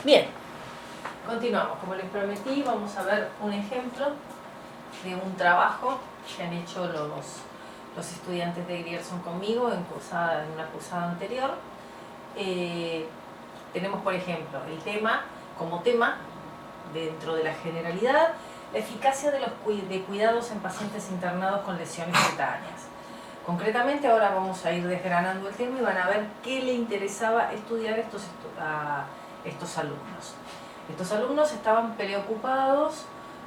Bien, continuamos. Como les prometí, vamos a ver un ejemplo de un trabajo que han hecho los estudiantes de Grierson conmigo en una cursada anterior. Tenemos, por ejemplo, el tema, como tema, dentro de la generalidad, la eficacia de cuidados en pacientes internados con lesiones cutáneas. Concretamente, ahora vamos a ir desgranando el tema y van a ver qué le interesaba estudiar a estos alumnos. Estos alumnos estaban preocupados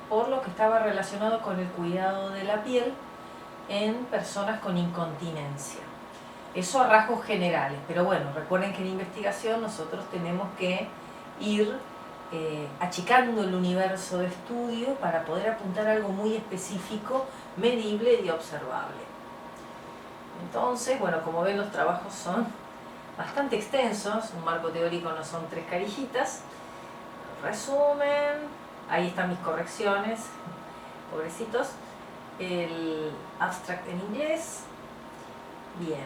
por lo que estaba relacionado con el cuidado de la piel en personas con incontinencia. Eso a rasgos generales, pero bueno, recuerden que en investigación nosotros tenemos que ir achicando el universo de estudio para poder apuntar a algo muy específico, medible y observable. Entonces, bueno, como ven, los trabajos son bastante extensos, un marco teórico no son 3 carillitas. Resumen, ahí están mis correcciones, pobrecitos. El abstract en inglés. Bien,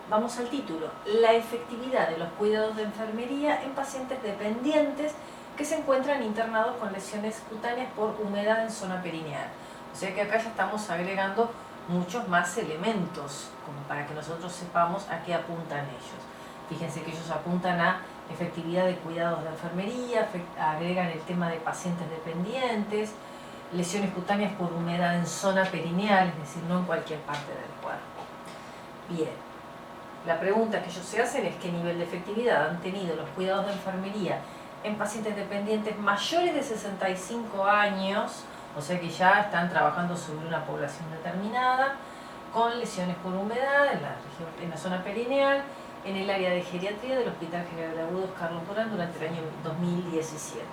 vamos al título. La efectividad de los cuidados de enfermería en pacientes dependientes que se encuentran internados con lesiones cutáneas por humedad en zona perineal. O sea que acá ya estamos agregando muchos más elementos, como para que nosotros sepamos a qué apuntan ellos. Fíjense que ellos apuntan a efectividad de cuidados de enfermería, agregan el tema de pacientes dependientes, lesiones cutáneas por humedad en zona perineal, es decir, no en cualquier parte del cuerpo. Bien, la pregunta que ellos se hacen es qué nivel de efectividad han tenido los cuidados de enfermería en pacientes dependientes mayores de 65 años, o sea que ya están trabajando sobre una población determinada, con lesiones por humedad en la zona perineal, en el área de geriatría del Hospital General de Agudos Carlos Durán durante el año 2017.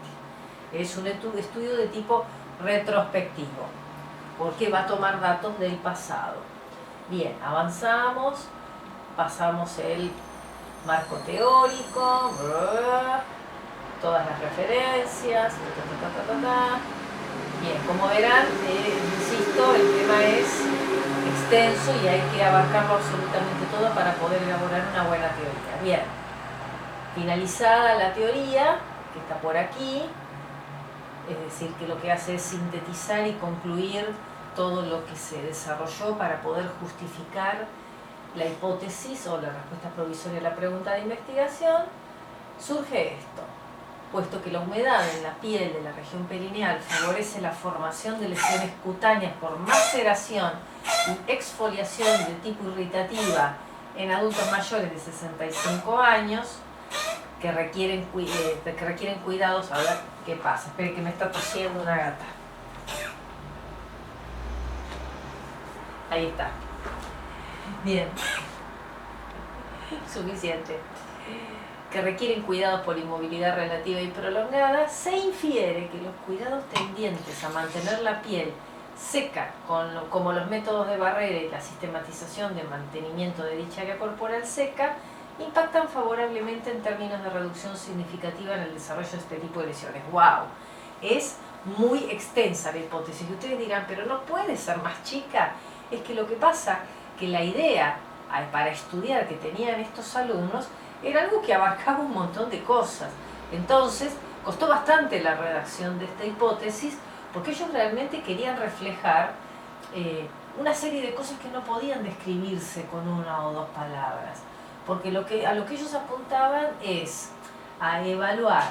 Es un estudio de tipo retrospectivo, porque va a tomar datos del pasado. Bien, avanzamos, pasamos el marco teórico, todas las referencias, Bien, como verán, insisto, el tema es extenso y hay que abarcarlo absolutamente todo para poder elaborar una buena teoría. Bien, finalizada la teoría, que está por aquí, es decir, que lo que hace es sintetizar y concluir todo lo que se desarrolló para poder justificar la hipótesis o la respuesta provisoria a la pregunta de investigación, surge esto. Puesto que la humedad en la piel de la región perineal favorece la formación de lesiones cutáneas por maceración y exfoliación de tipo irritativa en adultos mayores de 65 años que requieren cuidados. A ver qué pasa. Esperen que me está tosiendo una gata. Ahí está. Bien. Suficiente. Que requieren cuidados por inmovilidad relativa y prolongada, se infiere que los cuidados tendientes a mantener la piel seca, como los métodos de barrera y la sistematización de mantenimiento de dicha área corporal seca, impactan favorablemente en términos de reducción significativa en el desarrollo de este tipo de lesiones. ¡Wow! Es muy extensa la hipótesis. Y ustedes dirán, pero no puede ser más chica. Es que lo que pasa que la idea para estudiar que tenían estos alumnos era algo que abarcaba un montón de cosas. Entonces, costó bastante la redacción de esta hipótesis porque ellos realmente querían reflejar una serie de cosas que no podían describirse con una o dos palabras. Porque a lo que ellos apuntaban es a evaluar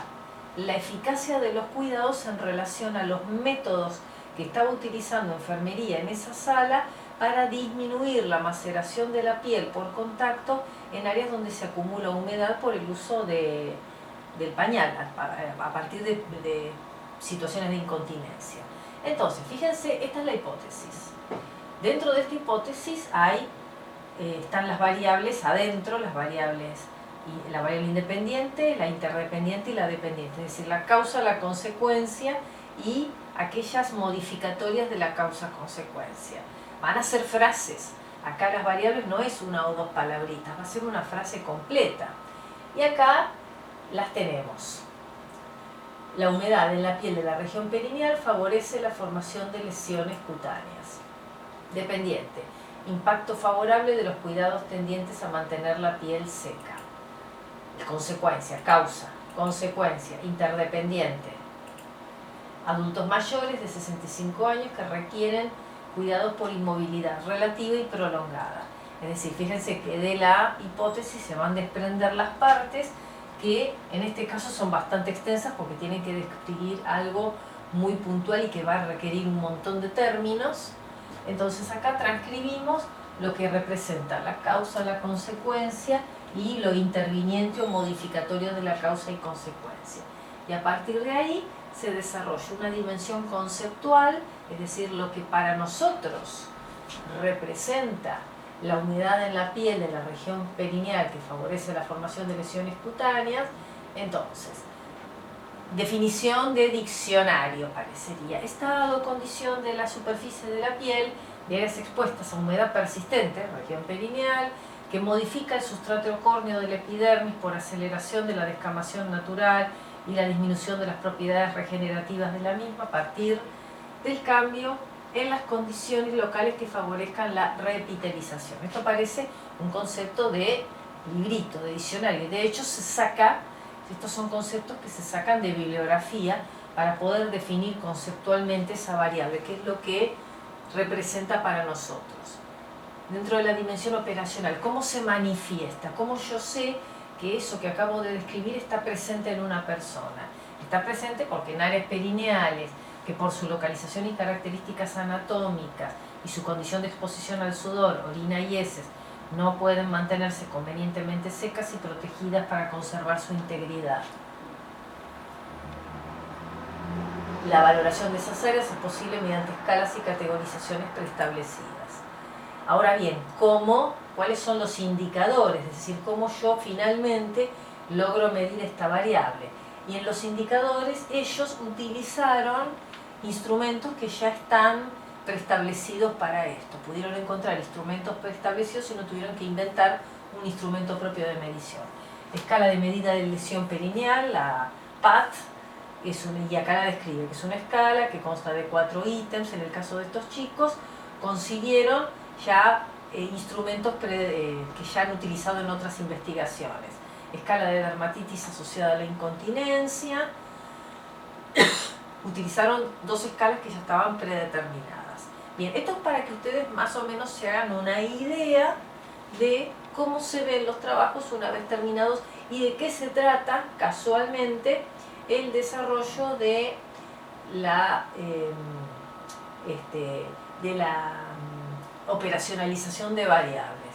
la eficacia de los cuidados en relación a los métodos que estaba utilizando enfermería en esa sala para disminuir la maceración de la piel por contacto en áreas donde se acumula humedad por el uso del pañal, a partir de situaciones de incontinencia. Entonces, fíjense, esta es la hipótesis. Dentro de esta hipótesis están las variables adentro, la variable independiente, la interdependiente y la dependiente, es decir, la causa, la consecuencia y aquellas modificatorias de la causa-consecuencia. Van a ser frases. Acá las variables no es una o dos palabritas, va a ser una frase completa. Y acá las tenemos. La humedad en la piel de la región perineal favorece la formación de lesiones cutáneas. Dependiente. Impacto favorable de los cuidados tendientes a mantener la piel seca. Consecuencia, causa. Consecuencia, interdependiente. Adultos mayores de 65 años que requieren cuidados por inmovilidad relativa y prolongada. Es decir, fíjense que de la hipótesis se van a desprender las partes que en este caso son bastante extensas porque tienen que describir algo muy puntual y que va a requerir un montón de términos. Entonces acá transcribimos lo que representa la causa, la consecuencia y lo interviniente o modificatorio de la causa y consecuencia. Y a partir de ahí se desarrolla una dimensión conceptual, es decir, lo que para nosotros representa la humedad en la piel de la región perineal que favorece la formación de lesiones cutáneas. Entonces, definición de diccionario parecería: estado o condición de la superficie de la piel de áreas expuestas a humedad persistente, región perineal, que modifica el sustrato córneo de la epidermis por aceleración de la descamación natural y la disminución de las propiedades regenerativas de la misma a partir del cambio en las condiciones locales que favorezcan la reepitelización. Esto parece un concepto de librito, de diccionario. De hecho, estos son conceptos que se sacan de bibliografía para poder definir conceptualmente esa variable, que es lo que representa para nosotros. Dentro de la dimensión operacional, ¿cómo se manifiesta? ¿Cómo yo sé que eso que acabo de describir está presente en una persona? Está presente porque en áreas perineales, que por su localización y características anatómicas y su condición de exposición al sudor, orina y heces, no pueden mantenerse convenientemente secas y protegidas para conservar su integridad. La valoración de esas áreas es posible mediante escalas y categorizaciones preestablecidas. Ahora bien, ¿cuáles son los indicadores? Es decir, cómo yo finalmente logro medir esta variable. Y en los indicadores ellos utilizaron instrumentos que ya están preestablecidos para esto. Pudieron encontrar instrumentos preestablecidos y no tuvieron que inventar un instrumento propio de medición. Escala de medida de lesión perineal, la PAT, y acá la describe, que es una escala que consta de 4 ítems. En el caso de estos chicos, consiguieron ya instrumentos que ya han utilizado en otras investigaciones. Escala de dermatitis asociada a la incontinencia. Utilizaron 2 escalas que ya estaban predeterminadas. Bien, esto es para que ustedes más o menos se hagan una idea de cómo se ven los trabajos una vez terminados y de qué se trata casualmente el desarrollo de la operacionalización de variables.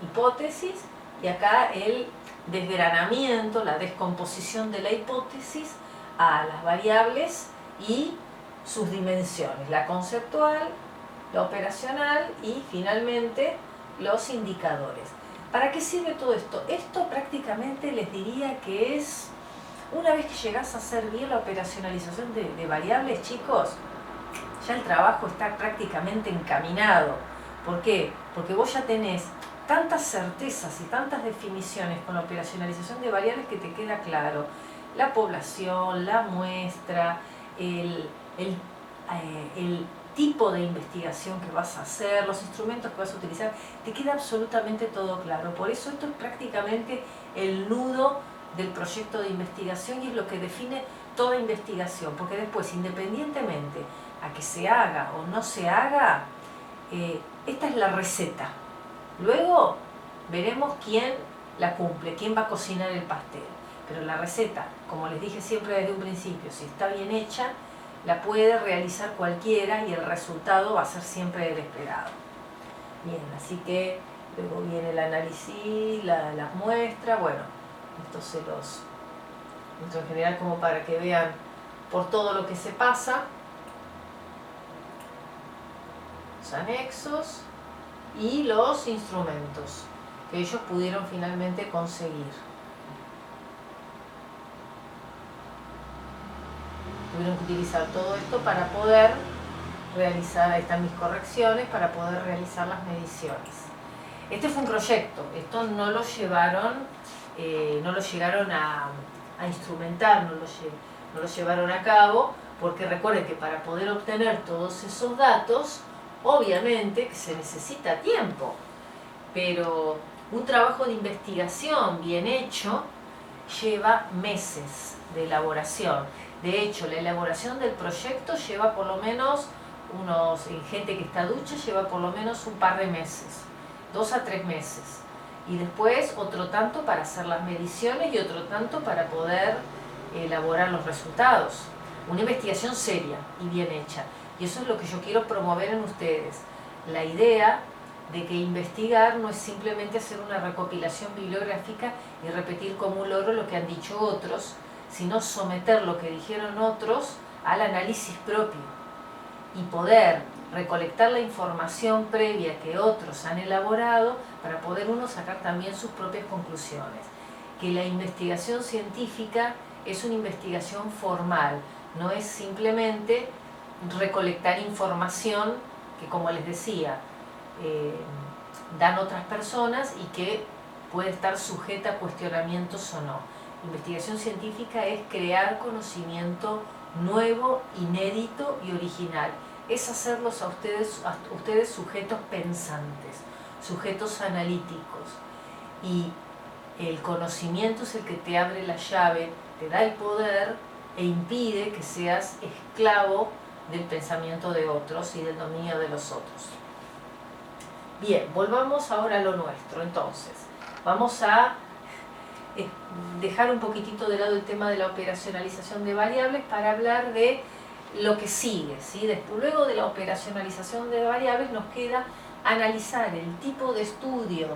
Hipótesis, y acá el desgranamiento, la descomposición de la hipótesis a las variables y sus dimensiones, la conceptual, la operacional y finalmente los indicadores. ¿Para qué sirve todo esto? Esto prácticamente les diría que es, una vez que llegás a hacer bien la operacionalización de variables, chicos, ya el trabajo está prácticamente encaminado. ¿Por qué? Porque vos ya tenés tantas certezas y tantas definiciones con la operacionalización de variables que te queda claro la población, la muestra, el tipo de investigación que vas a hacer, los instrumentos que vas a utilizar, te queda absolutamente todo claro. Por eso esto es prácticamente el nudo del proyecto de investigación y es lo que define toda investigación, porque después, independientemente a que se haga o no se haga, esta es la receta. Luego veremos quién la cumple, quién va a cocinar el pastel. Pero la receta, como les dije siempre desde un principio, si está bien hecha, la puede realizar cualquiera y el resultado va a ser siempre el esperado. Bien, así que luego viene el análisis, las muestras, bueno, esto se los muestro en general como para que vean por todo lo que se pasa. Los anexos y los instrumentos que ellos pudieron finalmente conseguir. Tuvieron que utilizar todo esto para poder realizar, ahí están mis correcciones, para poder realizar las mediciones. Este fue un proyecto, esto no lo llevaron, no lo llegaron a instrumentar, no lo llevaron a cabo, porque recuerden que para poder obtener todos esos datos, obviamente que se necesita tiempo, pero un trabajo de investigación bien hecho lleva meses de elaboración. De hecho, la elaboración del proyecto lleva por lo menos gente que está ducha, lleva por lo menos un par de meses, 2 a 3 meses. Y después otro tanto para hacer las mediciones y otro tanto para poder elaborar los resultados. Una investigación seria y bien hecha. Y eso es lo que yo quiero promover en ustedes. La idea de que investigar no es simplemente hacer una recopilación bibliográfica y repetir como un loro lo que han dicho otros, sino someter lo que dijeron otros al análisis propio y poder recolectar la información previa que otros han elaborado para poder uno sacar también sus propias conclusiones. Que la investigación científica es una investigación formal, no es simplemente recolectar información que, como les decía, dan otras personas y que puede estar sujeta a cuestionamientos o no. Investigación científica es crear conocimiento nuevo, inédito y original. Es hacerlos a ustedes sujetos pensantes, sujetos analíticos. Y el conocimiento es el que te abre la llave, te da el poder e impide que seas esclavo del pensamiento de otros y del dominio de los otros. Bien, volvamos ahora a lo nuestro. Entonces, vamos a dejar un poquitito de lado el tema de la operacionalización de variables para hablar de lo que sigue, ¿sí? Luego de la operacionalización de variables nos queda analizar el tipo de estudio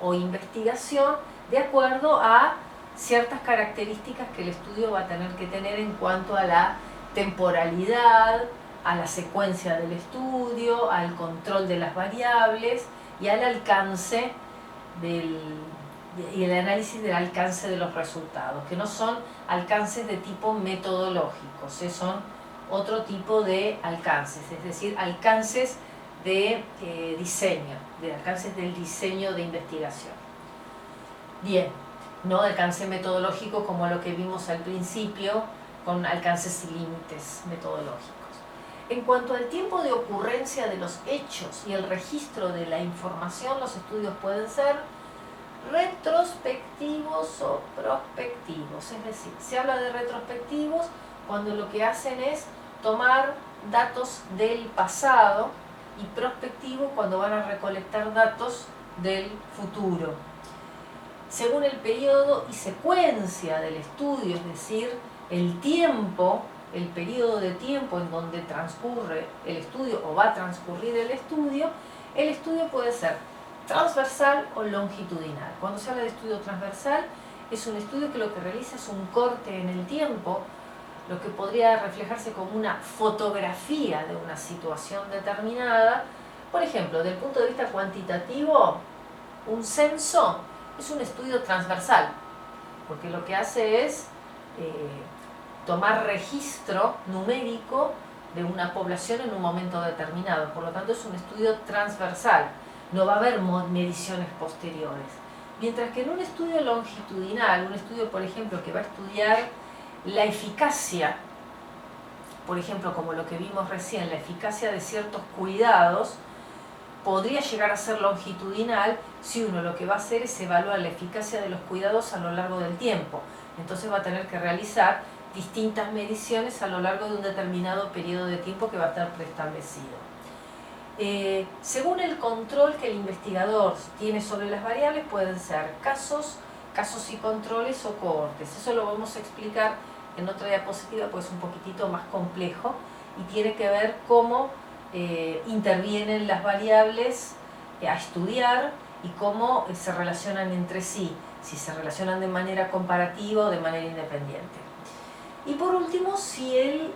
o investigación de acuerdo a ciertas características que el estudio va a tener que tener en cuanto a la temporalidad, a la secuencia del estudio, al control de las variables y al alcance y el análisis del alcance de los resultados, que no son alcances de tipo metodológico, son otro tipo de alcances, es decir, alcances de diseño, alcances del diseño de investigación. Bien, no alcance metodológico como lo que vimos al principio, con alcances y límites metodológicos. En cuanto al tiempo de ocurrencia de los hechos y el registro de la información, los estudios pueden ser retrospectivos o prospectivos. Es decir, se habla de retrospectivos cuando lo que hacen es tomar datos del pasado, y prospectivos cuando van a recolectar datos del futuro. Según el periodo y secuencia del estudio, es decir, el tiempo, el periodo de tiempo en donde transcurre el estudio o va a transcurrir el estudio puede ser transversal o longitudinal. Cuando se habla de estudio transversal, es un estudio que lo que realiza es un corte en el tiempo, lo que podría reflejarse como una fotografía de una situación determinada. Por ejemplo, desde el punto de vista cuantitativo, un censo es un estudio transversal, porque lo que hace es tomar registro numérico de una población en un momento determinado. Por lo tanto, es un estudio transversal. No va a haber mediciones posteriores. Mientras que en un estudio longitudinal, un estudio, por ejemplo, que va a estudiar la eficacia, por ejemplo, como lo que vimos recién, la eficacia de ciertos cuidados, podría llegar a ser longitudinal si uno lo que va a hacer es evaluar la eficacia de los cuidados a lo largo del tiempo. Entonces va a tener que realizar distintas mediciones a lo largo de un determinado periodo de tiempo que va a estar preestablecido. Según el control que el investigador tiene sobre las variables, pueden ser casos y controles o cohortes. Eso lo vamos a explicar en otra diapositiva, pues es un poquitito más complejo y tiene que ver cómo intervienen las variables a estudiar y cómo se relacionan entre sí, si se relacionan de manera comparativa o de manera independiente. Y por último, si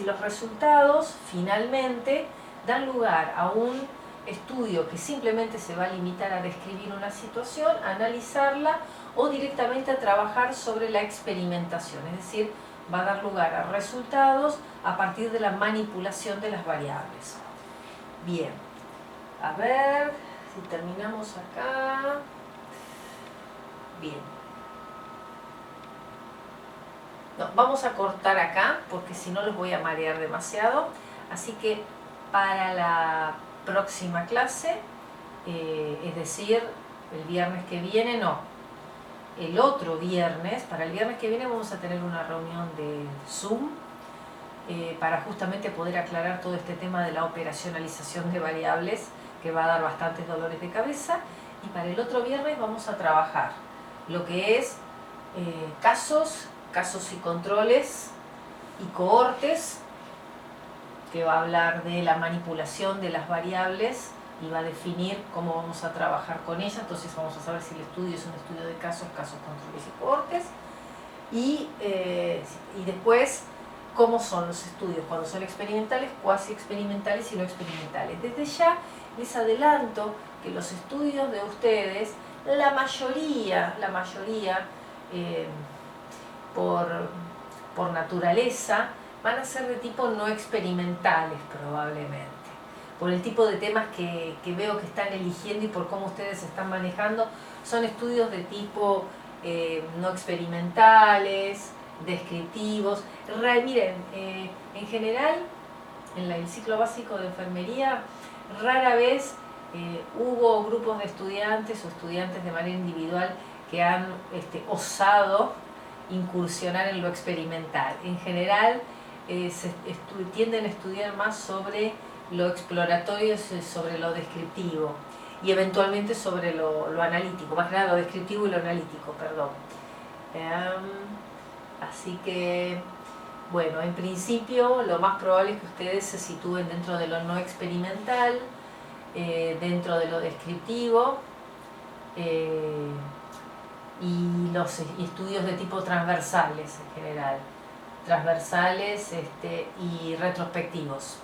los resultados finalmente dan lugar a un estudio que simplemente se va a limitar a describir una situación, a analizarla o directamente a trabajar sobre la experimentación, es decir, va a dar lugar a resultados a partir de la manipulación de las variables. Bien, a ver si terminamos acá. Bien. No, vamos a cortar acá porque si no los voy a marear demasiado. Así que para la próxima clase, es decir, el viernes que viene, el otro viernes, para el viernes que viene vamos a tener una reunión de Zoom para justamente poder aclarar todo este tema de la operacionalización de variables, que va a dar bastantes dolores de cabeza. Y para el otro viernes vamos a trabajar lo que es casos y controles y cohortes, que va a hablar de la manipulación de las variables y va a definir cómo vamos a trabajar con ellas. Entonces vamos a saber si el estudio es un estudio de casos, controles y cohortes. Y después, cómo son los estudios, cuando son experimentales, cuasi experimentales y no experimentales. Desde ya les adelanto que los estudios de ustedes, la mayoría por naturaleza, van a ser de tipo no experimentales probablemente, por el tipo de temas que veo que están eligiendo y por cómo ustedes se están manejando. Son estudios de tipo no experimentales, descriptivos. Miren, en general, en el ciclo básico de enfermería, rara vez hubo grupos de estudiantes o estudiantes de manera individual que han osado incursionar en lo experimental. En general, tienden a estudiar más sobre lo exploratorio, sobre lo descriptivo y eventualmente sobre lo analítico, más que nada lo descriptivo y lo analítico, perdón. Así que, bueno, en principio lo más probable es que ustedes se sitúen dentro de lo no experimental, dentro de lo descriptivo, y los estudios de tipo transversales en general, transversales y retrospectivos.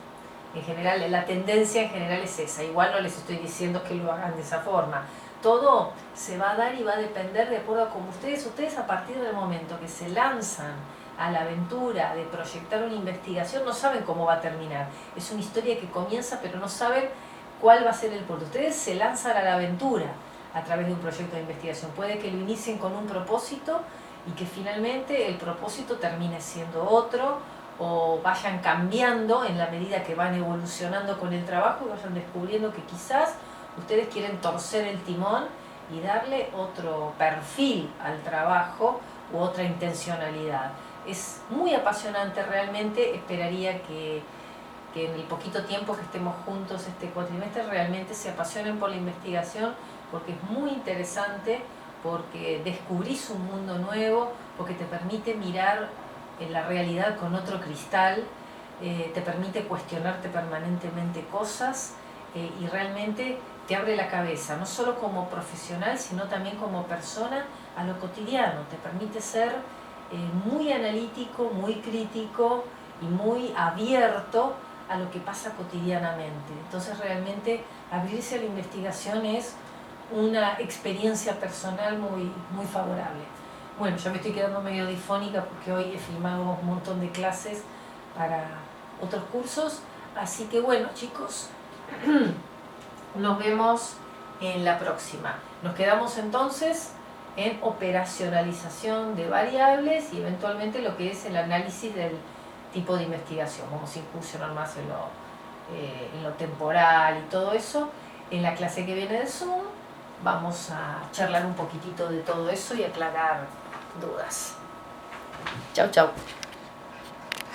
En general, la tendencia en general es esa. Igual no les estoy diciendo que lo hagan de esa forma. Todo se va a dar y va a depender de acuerdo a cómo ustedes a partir del momento que se lanzan a la aventura de proyectar una investigación, no saben cómo va a terminar. Es una historia que comienza, pero no saben cuál va a ser el punto. Ustedes se lanzan a la aventura a través de un proyecto de investigación. Puede que lo inicien con un propósito y que finalmente el propósito termine siendo otro, o vayan cambiando en la medida que van evolucionando con el trabajo y vayan descubriendo que quizás ustedes quieren torcer el timón y darle otro perfil al trabajo u otra intencionalidad. Es muy apasionante realmente. Esperaría que en el poquito tiempo que estemos juntos este cuatrimestre realmente se apasionen por la investigación, porque es muy interesante, porque descubrís un mundo nuevo, porque te permite mirar en la realidad con otro cristal, te permite cuestionarte permanentemente cosas, y realmente te abre la cabeza, no solo como profesional, sino también como persona, a lo cotidiano. Te permite ser muy analítico, muy crítico y muy abierto a lo que pasa cotidianamente. Entonces realmente abrirse a la investigación es una experiencia personal muy favorable. Bueno, ya me estoy quedando medio difónica porque hoy he filmado un montón de clases para otros cursos, así que bueno, chicos, nos vemos en la próxima. Nos quedamos entonces en operacionalización de variables y eventualmente lo que es el análisis del tipo de investigación. Vamos a incursionar más en lo temporal y todo eso. En la clase que viene de Zoom vamos a charlar un poquitito de todo eso y aclarar dudas. Chau, chau.